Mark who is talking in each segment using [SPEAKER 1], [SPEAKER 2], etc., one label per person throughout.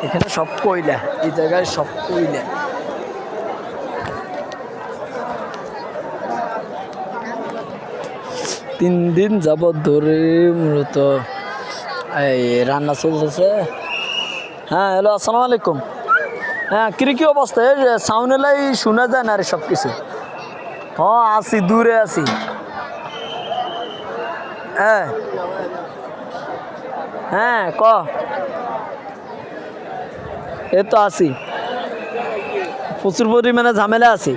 [SPEAKER 1] এখানে সব কয়লা, এই জায়গায় সব কয়লা। তিন দিন যাবৎ ধরে মূলত এই রান্না চলতেছে। হ্যাঁ, হ্যালো, আসসালামু আলাইকুম। হ্যাঁ, কি অবস্থা? সাউন্ড এলাই শোনা যায় না রে সব কিছু। হ্যাঁ, আছি, দূরে আছি। হ্যাঁ হ্যাঁ, এই তো আছি, প্রচুর পরিমাণে ঝামেলা আছি।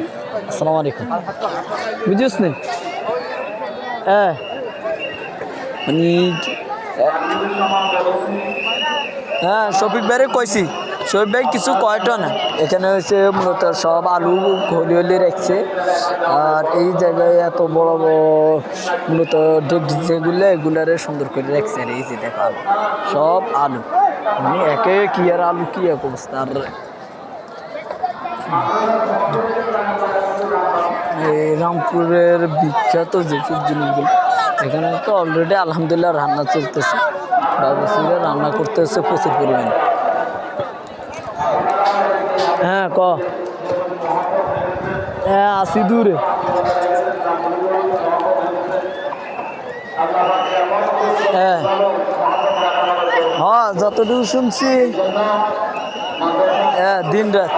[SPEAKER 1] আসসালামু আলাইকুম, বুঝিস নি? হ্যাঁ, মানে হ্যাঁ, শফিক ভাইরে কইছি, শফিক ভাই কিছু কয়টা না। এখানে হচ্ছে মূলত সব আলু হলি রাখছে। আর এই জায়গায় এত বড় বড় মূলত যেগুলো এগুলারে সুন্দর করে রাখছে। আর এই যে দেখো আলু, সব আলু, মানে একে কি আর আলু কি এক অবস্থা। আর এই রামপুরের বিখ্যাত যেসব জিনিসগুলো এখানে তো অলরেডি আলহামদুলিল্লাহ রান্না চলতেছে, বাবুসিরা রান্না করতেছে প্রচুর পরিমাণে। হ্যাঁ, হ্যাঁ, আসি দূরে। হ্যাঁ হ্যাঁ, যতটুকু শুনছি, হ্যাঁ, দিন রাত।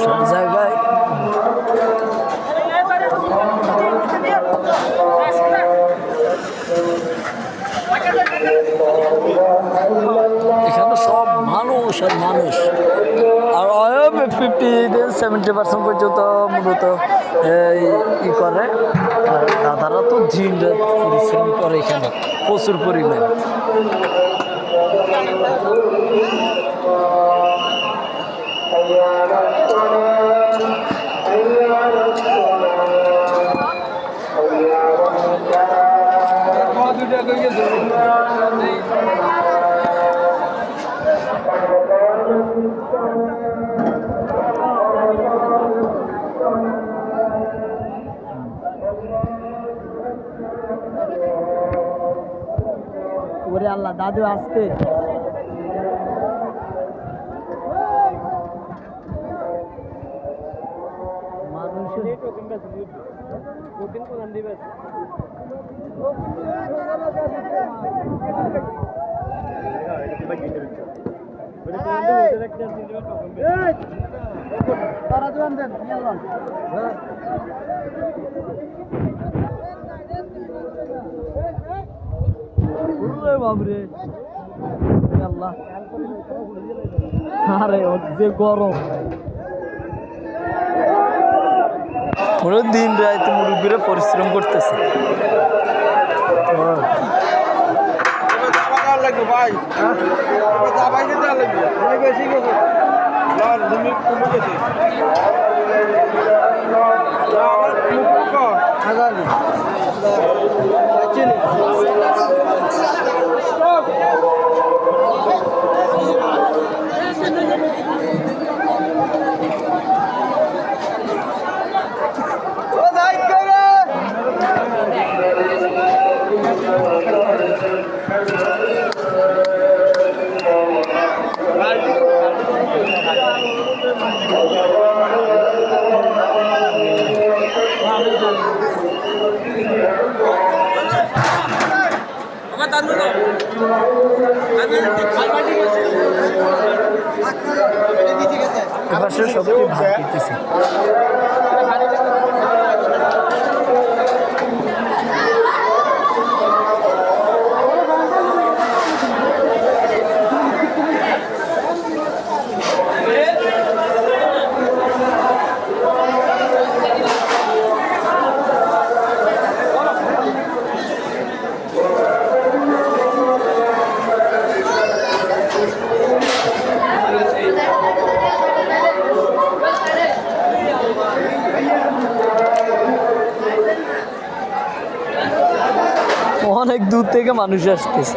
[SPEAKER 1] সব জায়গায় এখানে সব মানুষ আর মানুষ। আর 50-70% পর্যন্ত মূলত ই করে। আর দাদারা তো দিন রাত পরিশ্রম করে এখানে প্রচুর পরিমাণ। ওরে আল্লাহ, দাদু আসতে। বাবরে আল্লাহ, আরে যে গরম, পুরো দিন রাত মুরব্বীরা পরিশ্রম করতেছে।
[SPEAKER 2] ভাই বেশি গেছে
[SPEAKER 1] এপাশে সবটি ভাগ দিতেছে। দূর থেকে মানুষ আসতেছে।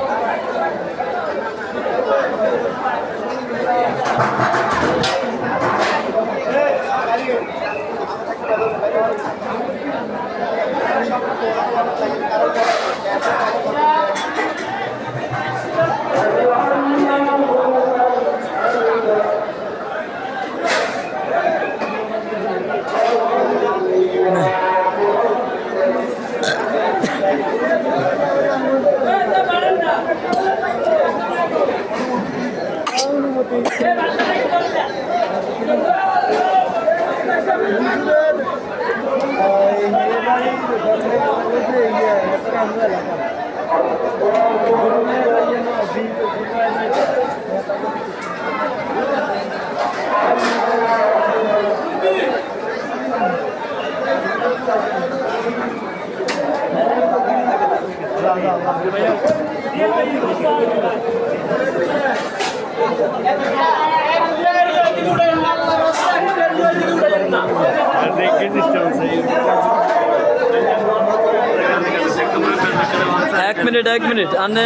[SPEAKER 1] এক মিনিট আনে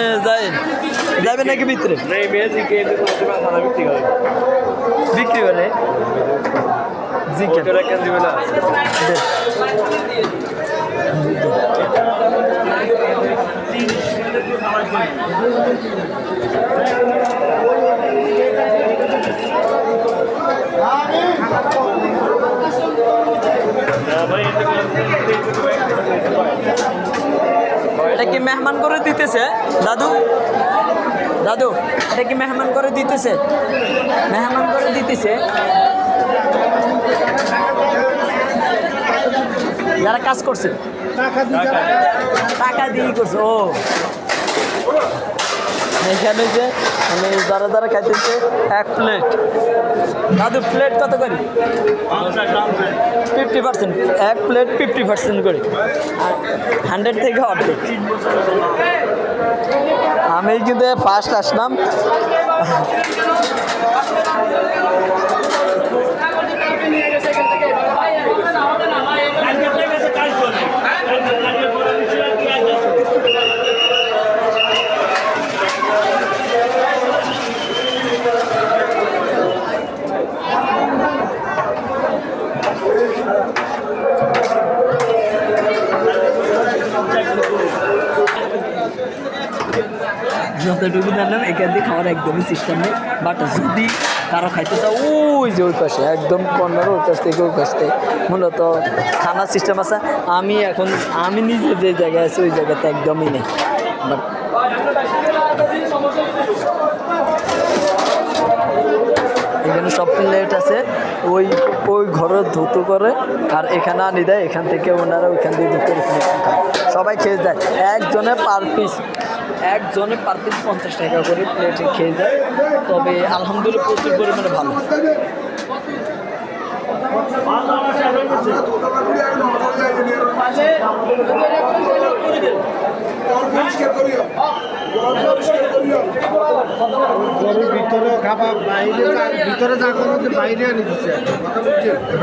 [SPEAKER 1] যাবে নাকি ভিতরে বিক্রি করে এটা কি মেহমান করে দিতেছে দাদু? দাদু এটা কি মেহমান করে দিতেছে? মেহমান করে দিতেছে যারা কাজ করছে টাকা দিয়ে করছে। ও এখানে যে মানে যারা যারা খাইতেছে 1 প্লেট। দাদু প্লেট কত করে? 50%। 1 প্লেট 50% করে, 100 থেকে অর্ধেক। আমি কিন্তু ফার্স্ট আসলাম। যতটুকু জানলাম এখান দিয়ে খাওয়ার একদমই সিস্টেম নেই, বাট যদি কারো খাইতে চাও ওই যে ওই পাশে একদম কর্নার ওই পাশ থেকে ওই পাশ থেকে মূলত খানার সিস্টেম আছে। আমি নিজে যে জায়গায় আছি ওই জায়গাতে একদমই নেই। বাট এখানে সব প্লেট আছে, ওই ঘরে ধুতো করে আর এখানে আনি দেয়, এখান থেকে ওনারা ওইখান দিয়ে ধুতো সবাই খেয়ে যায়। একজনে পার পিস 50 টাকা করে প্লেটে খেয়ে যায়। তবে আলহামদুলিল্লাহ প্রচুর পরিমাণে ভালো।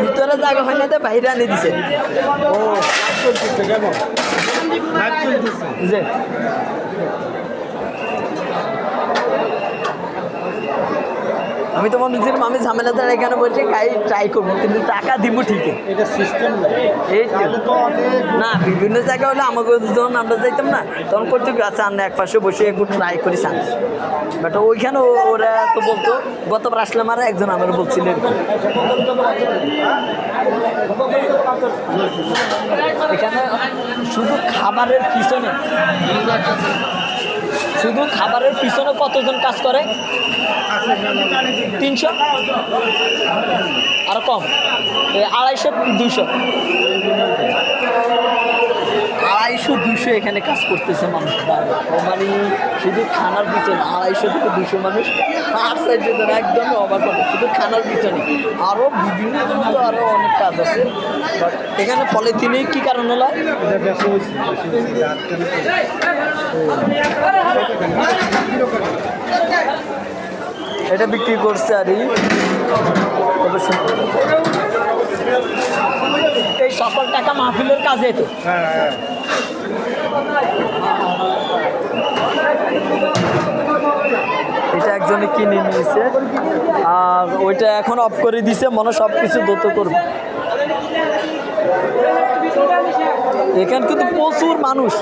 [SPEAKER 1] ভিতরে জায়গা হয় না, বাইরে আনি দিছে। ও আমি তো মনে হচ্ছিলাম আমি ঝামেলাদার এখানে বলছি ট্রাই করবো, কিন্তু টাকা দিব ঠিকই। এটা সিস্টেম না, বিভিন্ন জায়গায় হলে আমাকে যখন আমরা যাইতাম না তখন করতে আচ্ছা আমরা এক পাশে বসে একটু ট্রাই করি চান। বাট ওইখানে ওরা তো বলতো, গতবার আসলাম আর একজন আমার বলছিল এখানে শুধু খাবারের পিছনে কতজন কাজ করে? 300 আর কম, 250-200 এখানে কাজ করতেছে মানুষ। মানে শুধু খানার পিছনে 250 থেকে 200 মানুষ আর সাইডে একদমই অবাক করে শুধু খানার পিছনে। আরও বিভিন্ন আরও অনেক কাজ আছে। বাট এখানে ফলে তিনি কী কারণ হলো এটা বিক্রি করছে আর এই সকল টাকা মাহফিলের কাজে তো। এটা একজনে কিনে নিয়েছে আর ওইটা এখন অফ করে দিছে, মনে সব কিছু দ্রুত করবে। এখানে কিন্তু প্রচুর মানুষ,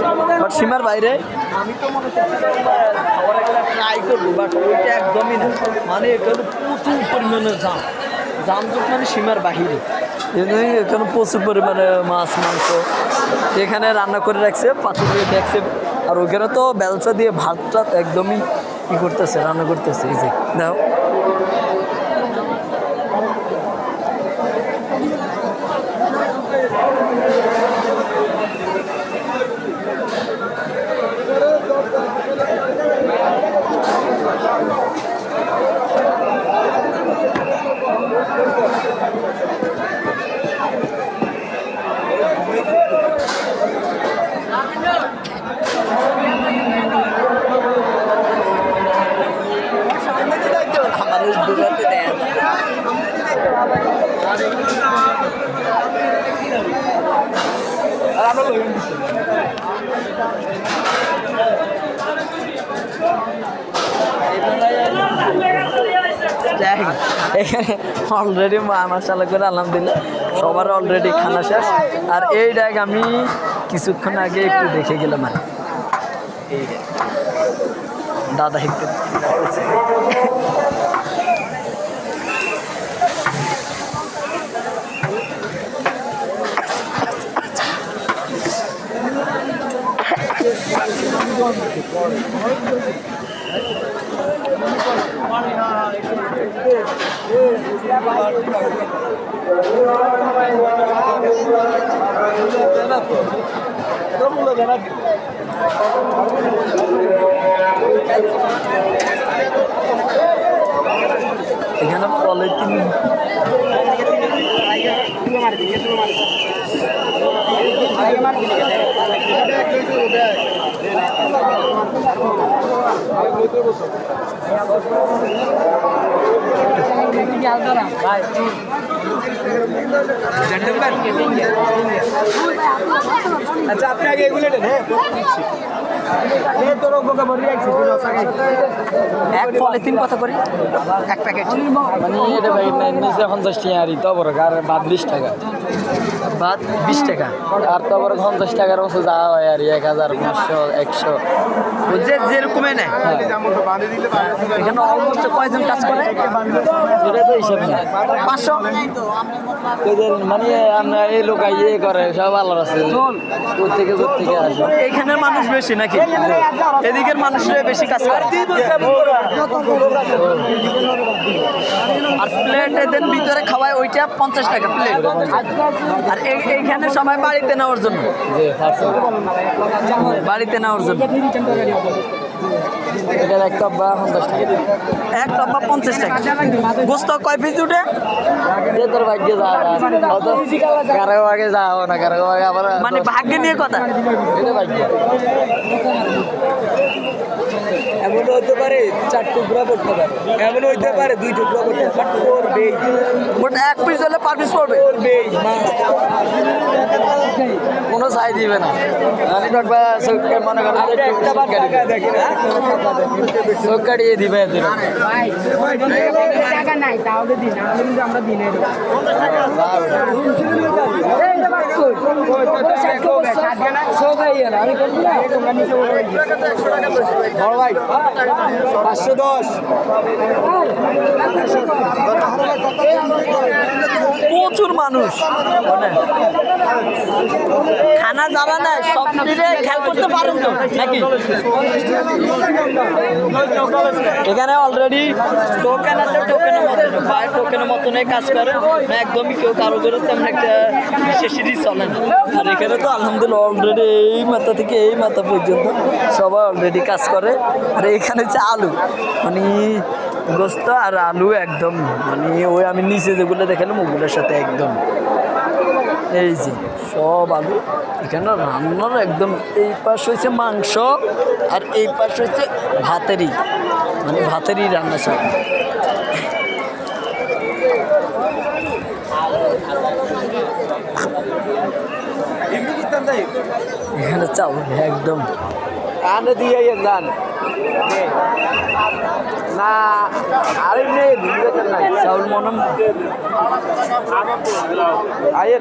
[SPEAKER 1] বাট সীমার বাইরে। আমি তো মনে করছি ট্রাই করবো, বাট ওইটা একদমই না। মানে এখানে প্রচুর পরিমাণে জাম তো মানে সীমার বাহিরে। এখানে প্রচুর পরিমাণে মাছ মাংস এখানে রান্না করে রাখছে, পাথর দিয়ে দেখছে। আর ওখানে তো বেলচা দিয়ে ভাতটা একদমই ই করতেছে, রান্না করতেছে। এই যে দেখো, এখানে অলরেডি মাশাআল্লাহ করে আলহামদুলিল্লাহ সবার অলরেডি খানা শেষ। আর এই ডাক আমি কিছুক্ষণ আগে একটু দেখে গেলাম। আর এই দাদা একটু এখানে পলিথিন
[SPEAKER 2] আচ্ছা আপনি আগে এগুলো নেন।
[SPEAKER 1] এক পলিথিন কত করে এক প্যাকেট?
[SPEAKER 2] মানে এটা নিচে 50 টাকা আর তো বড় আর বাদ 20 টাকা,
[SPEAKER 1] বাদ 20 টাকা।
[SPEAKER 2] আর তো বড় 50 টাকার মতো যাওয়া হয় আর 1500 100
[SPEAKER 1] যে যেরকমই নেয়। এখানে অলমোস্ট কয়জন কাজ করে?
[SPEAKER 2] এটা তো হিসাব নেই,
[SPEAKER 1] 500।
[SPEAKER 2] মানে আমরা এই লোক ইয়ে করে সব আলাদা আছে, কোথেকে আসে।
[SPEAKER 1] এইখানের মানুষ বেশি নাকি? এদিকের মানুষরা বেশি কাজ করে। আর প্লেট এদের ভিতরে খাওয়ায় ওইটা 50 টাকা প্লেট। আর এইখানে সবাই বাড়িতে নেওয়ার জন্য, বাড়িতে নেওয়ার জন্য
[SPEAKER 2] এটার এক টপ 50 টাকা,
[SPEAKER 1] এক টপা 50 টাকা। গোস্ত কয় পিস উঠে?
[SPEAKER 2] যে তোর ভাগ্যে যাওয়া, কারো আগে যাওয়া না, কারো আগে আবার
[SPEAKER 1] মানে ভাগ্য নিয়ে কথা।
[SPEAKER 2] এটা ভাগ্য। এমন হতে পারে 4 টুকরা পড়তে পারে, এমন হইতে পারে 2 টুকরা পড়তে পারে।
[SPEAKER 1] ওটা এক পিস হলে পার পিস পড়বে।
[SPEAKER 2] কোনো চাই দিবে না। আমি দেখবা মনে করেন চোখ কাটিয়ে দিবে
[SPEAKER 3] টাকা নাই তাহলে দিন, আমরা দিনে
[SPEAKER 2] বড় ভাই 510।
[SPEAKER 1] প্রচুর মানুষ, খানা যারা নেয় সব মিলে খেয়াল করতে পারেন তো নাকি? এখানে অলরেডি টোকেন আছে, টোকেনের মতন ভাই টোকেনের মতনে কাজ করে না, একদমই কেউ কারো করে তেমন একটা বিশেষ সিরিজ চলে না। আর এখানে তো আলহামদুলিল্লাহ অলরেডি এই মাথা থেকে এই মাথা পর্যন্ত সবাই অলরেডি কাজ করে। আর এখানে হচ্ছে আলু, মানে গোস্ত আর আলু একদম, মানে ওই আমি নিচে যেগুলো দেখালাম ওগুলোর সাথে একদম এই যে সব আলু। এখানে রান্নার একদম এই পাশ হচ্ছে মাংস আর এই পাশ হচ্ছে ভাতেরই, মানে ভাতেরই রান্না সব। এখানে চাউল একদম
[SPEAKER 2] আনে দিয়ে যান না আরে নেই
[SPEAKER 1] চাউল মনম
[SPEAKER 2] আইয়ে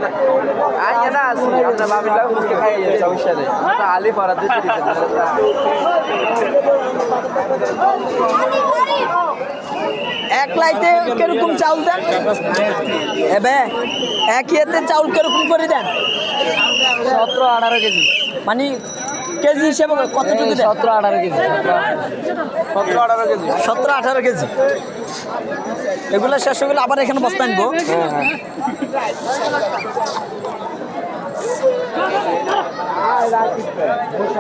[SPEAKER 2] না আসি আপনার বাবিটাও মুখে খাইয়ে যাবে সমস্যা নেই আলি পড়া দিতে
[SPEAKER 1] এক লাইতে কিরকম চাউল দেন এবে এক ইয়েতে চাউল কিরকম করে দেন
[SPEAKER 2] 17-18 কেজি
[SPEAKER 1] মানে কেজি হিসেবে কতটুকু দেন
[SPEAKER 2] 17-18 কেজি 17-18 কেজি
[SPEAKER 1] 17-18 কেজি এগুলো শেষ হয়ে গেলে আবার এখানে বস্তা আনবো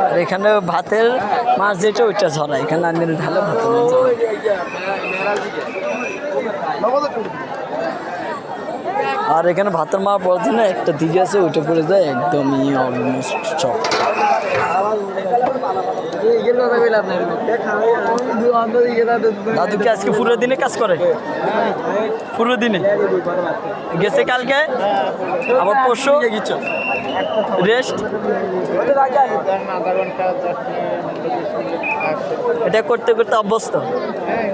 [SPEAKER 1] আর এখানে ভাতের মাছ যেটা ওইটা ঝরা এখানে আনলে ঢালে ভাতের মাছ ঝরা। আর এখানে ভাতের মা বলছে না একটা দিকে আছে ওইটা পড়ে যায় একদমই অলমোস্ট সব দাদুকে আজকে পুরো দিনে কাজ করে পুরো দিনে গেছে কালকে আবার পরশু রেস্ট এটা করতে করতে অভ্যস্ত হ্যাঁ।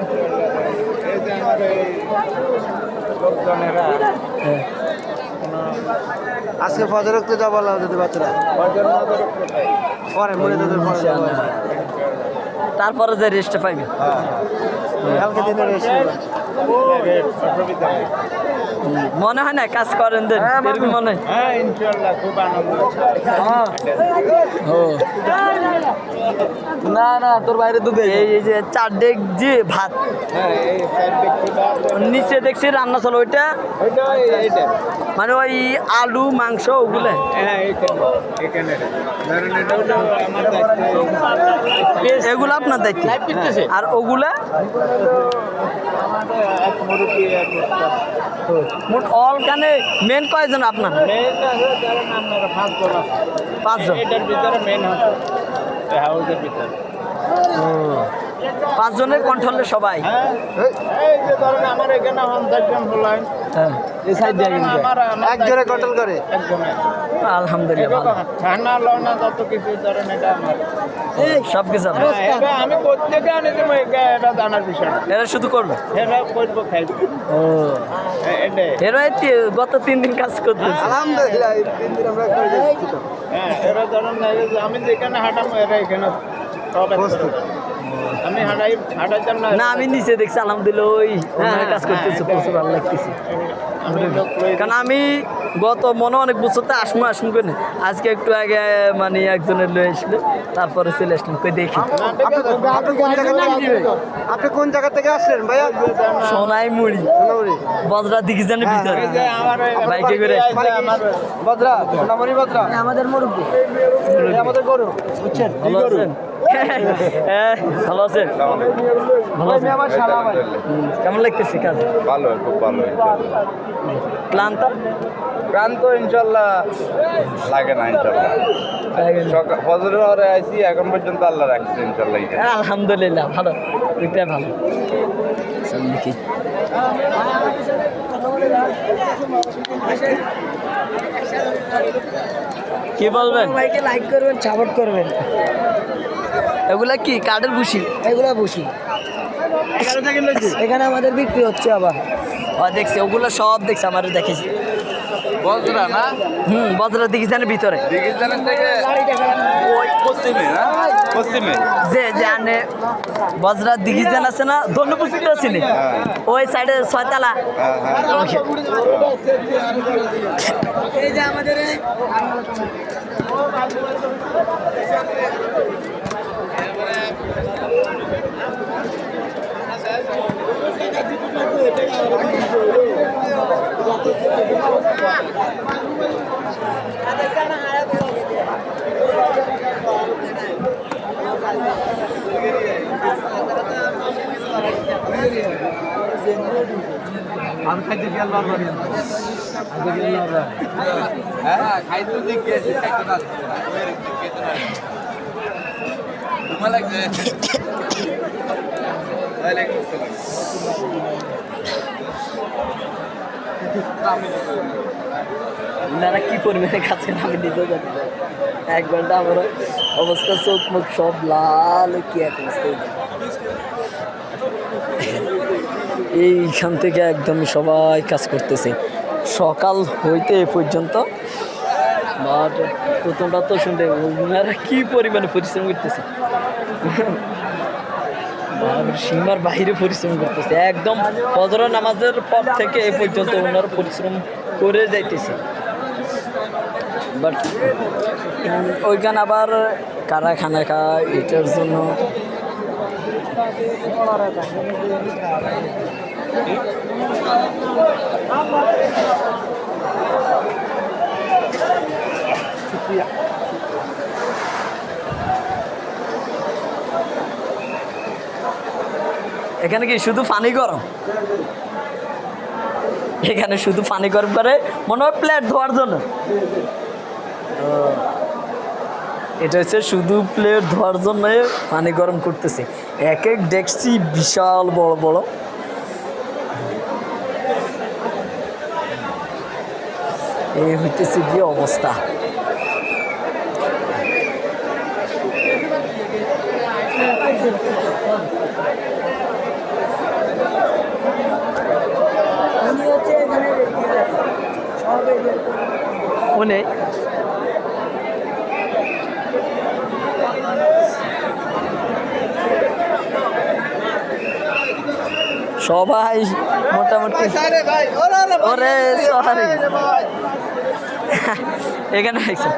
[SPEAKER 2] আজকে ফজর রক্ত যাবো যদি বাচ্চারা পরে মনে তাদের
[SPEAKER 1] তারপরে যে রেস্টে পাইবে
[SPEAKER 2] কালকে দিনে রেস্ট
[SPEAKER 1] মনে হয় না কাজ করেন দেন এরকম মনে হয় ও
[SPEAKER 2] না না তোর বাইরে দুধ
[SPEAKER 1] এই যে 4 ডেক যে ভাত নিচে দেখছি রান্না চলো ওইটা মানে ওই আলু মাংস ওগুলো এগুলো আপনার দায়িত্ব আর ওগুলা মোট অল কানে মেন কয়জন আপনার 5 জন
[SPEAKER 3] এটার ভিতরে মেন হচ্ছে হাউসের ভিতরে
[SPEAKER 1] 5 জনের কন্ট্রোলে সবাই
[SPEAKER 3] এই যে ধরেন আমার এখানে 50 জন হলাই
[SPEAKER 1] হ্যাঁ এই সাইড দিয়ে
[SPEAKER 3] আমার
[SPEAKER 2] একজনে কন্ট্রোল করে
[SPEAKER 3] একজনে
[SPEAKER 1] আলহামদুলিল্লাহ ভালো।
[SPEAKER 3] খানা লওনা যত কিছু ধরেন এটা আমার
[SPEAKER 1] সব কিছু আপনার।
[SPEAKER 3] এটা আমি কোথেকে আনি দেবো এটা জানার বিষয় না
[SPEAKER 1] এরা শুধু করবে
[SPEAKER 3] সেটা করবো খাইব
[SPEAKER 1] ও
[SPEAKER 3] এটাই
[SPEAKER 1] এরা গত 3 দিন কাজ করতেছে
[SPEAKER 2] আলহামদুলিল্লাহ 3 দিন আমরা করে যাচ্ছি তো
[SPEAKER 3] হ্যাঁ এরা ধরেন এই যে আমি যেখানে হাঁটাম এরা এখানে সব
[SPEAKER 2] প্রস্তুত।
[SPEAKER 3] আমি হাঁটাইতাম না
[SPEAKER 1] না আমি নিচে দেখছি আলহামদুলিল্লাহ ওই ওনারা কাজ করতেছে প্রচুর ভালো লাগতেছে
[SPEAKER 3] আমি লোক লই
[SPEAKER 1] কারণ আমি গত মনে অনেক বছরতে আসমু করে আজকে একটু আগে মানে একজনের লয়ে আসলে তারপরে চলে আসলাম কই দেখি
[SPEAKER 2] আপনি কোন জায়গা থেকে আসলেন ভাইয়া
[SPEAKER 1] সোনাই মুড়ি
[SPEAKER 2] সোনামুড়ি
[SPEAKER 1] বজরা দিঘিজানের ভিতরে
[SPEAKER 3] এই যে আমার
[SPEAKER 1] বাইকে করে
[SPEAKER 3] আমার
[SPEAKER 2] বদ্রা সোনামুড়ি বদ্রা
[SPEAKER 1] আমাদের মুরব্বী
[SPEAKER 2] এই আমাদের গরু বুঝছেন
[SPEAKER 1] ভালো আছেন হ্যাঁ, ভালো আছেন ভালো আছেন
[SPEAKER 2] আমার সারা ভাই
[SPEAKER 1] কেমন লাগতেছে কাজ
[SPEAKER 4] ভালো খুব ভালো
[SPEAKER 1] ক্লান্ত
[SPEAKER 4] ক্লান্ত ইনশাল্লাহ লাগে না ইনশাল্লাহ সকাল ফজরের পরে আইছি এখন পর্যন্ত আল্লাহ রাখছে ইনশাল্লাহ
[SPEAKER 1] আলহামদুলিল্লাহ ভালো ওইটাই ভালো চল দেখি কি বলবেন
[SPEAKER 5] ভাইকে লাইক করবেন সাপোর্ট করবেন
[SPEAKER 1] এগুলা কি কাঠের ভুসি
[SPEAKER 5] এগুলা বসি এখানে আমাদের বিক্রি হচ্ছে আবার
[SPEAKER 1] দেখছি ওগুলো সব দেখছি আমার দেখেছি
[SPEAKER 4] বজরা না
[SPEAKER 1] বজরা দিঘিজানের ভিতরে
[SPEAKER 4] দিঘিজানের থেকে ওই পশ্চিমে না পশ্চিমে
[SPEAKER 1] যে জানে বজরা দিঘিজান আছে না ধন্যপুষিতে আছে নি ওই সাইডে 6 তলা
[SPEAKER 4] হ্যাঁ হ্যাঁ
[SPEAKER 5] এই যে আমাদের
[SPEAKER 2] আমি খাইতে গেল বারবার
[SPEAKER 4] হ্যাঁ খাইতে দিক গেছে খাইতে না তোমার লাগছে ওয়ালাইকুম আসসালাম
[SPEAKER 1] ওনারা কি করবে কাছে আমি নিজেও জানি না। এক ঘন্টা আমার অবস্থা, চোখ মুখ সব লাল, কি এক অবস্থা। এইখান থেকে একদম সবাই কাজ করতেছে সকাল হইতে এ পর্যন্ত। বাট প্রথমটা তো শুনতে ওনারা কি পরিমাণে পরিশ্রম করতেছে, সীমার বাইরে পরিশ্রম করতেছে। একদম ফজর নামাজের পর থেকে এ পর্যন্ত ওনারা পরিশ্রম করে যাইতেছে। বাট ওইখানে আবার কারা খানা খায় এটার জন্য এখানে কি শুধু পানি গরম? এখানে শুধু পানি গরম করে মনে হয় প্লেট ধোয়ার জন্য। এটা হচ্ছে শুধু প্লেট ধোয়ার জন্য পানি গরম করতেছে। এক এক ডেকচি বিশাল বড় বড়। এই হইতেছে কি অবস্থা। উনি সবাই মোটামুটি ওরে সরি এখানে আইছে।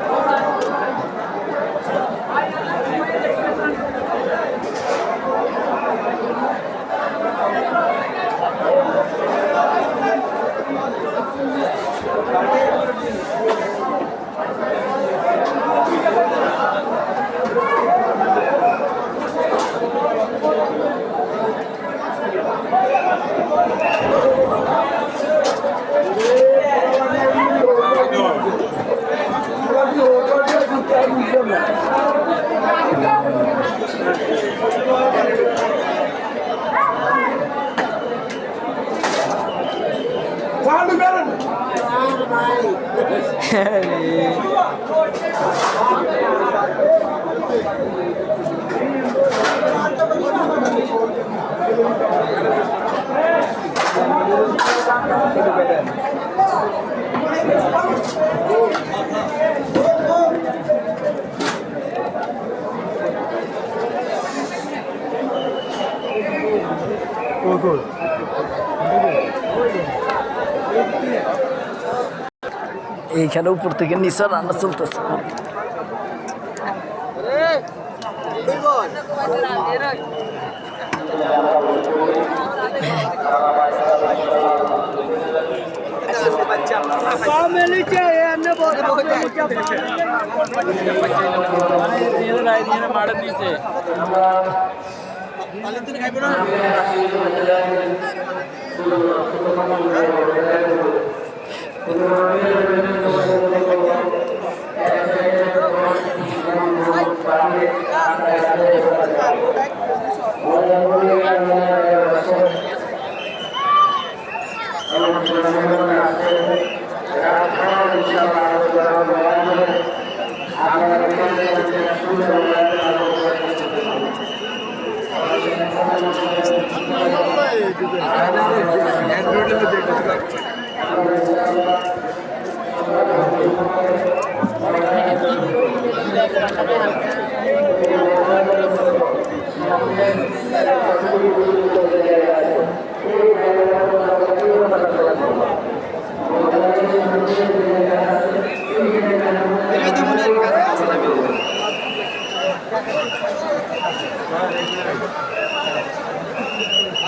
[SPEAKER 1] এইখানে উপর থেকে নিচে রান্না চলতেছে।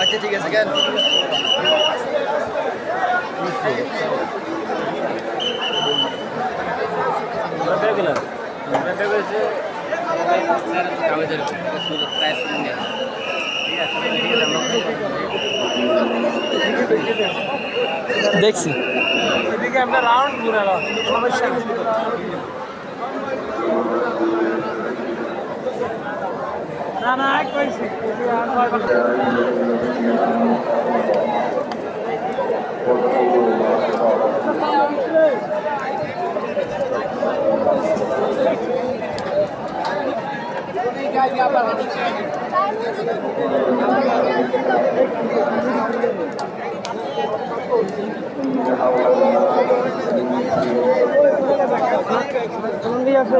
[SPEAKER 2] আচ্ছা ঠিক আছে কেন
[SPEAKER 1] দেখছি
[SPEAKER 3] এদিকে আমরা রাউন্ড ঘুরালাম সমস্যা নেই। না না কইছি আর আছে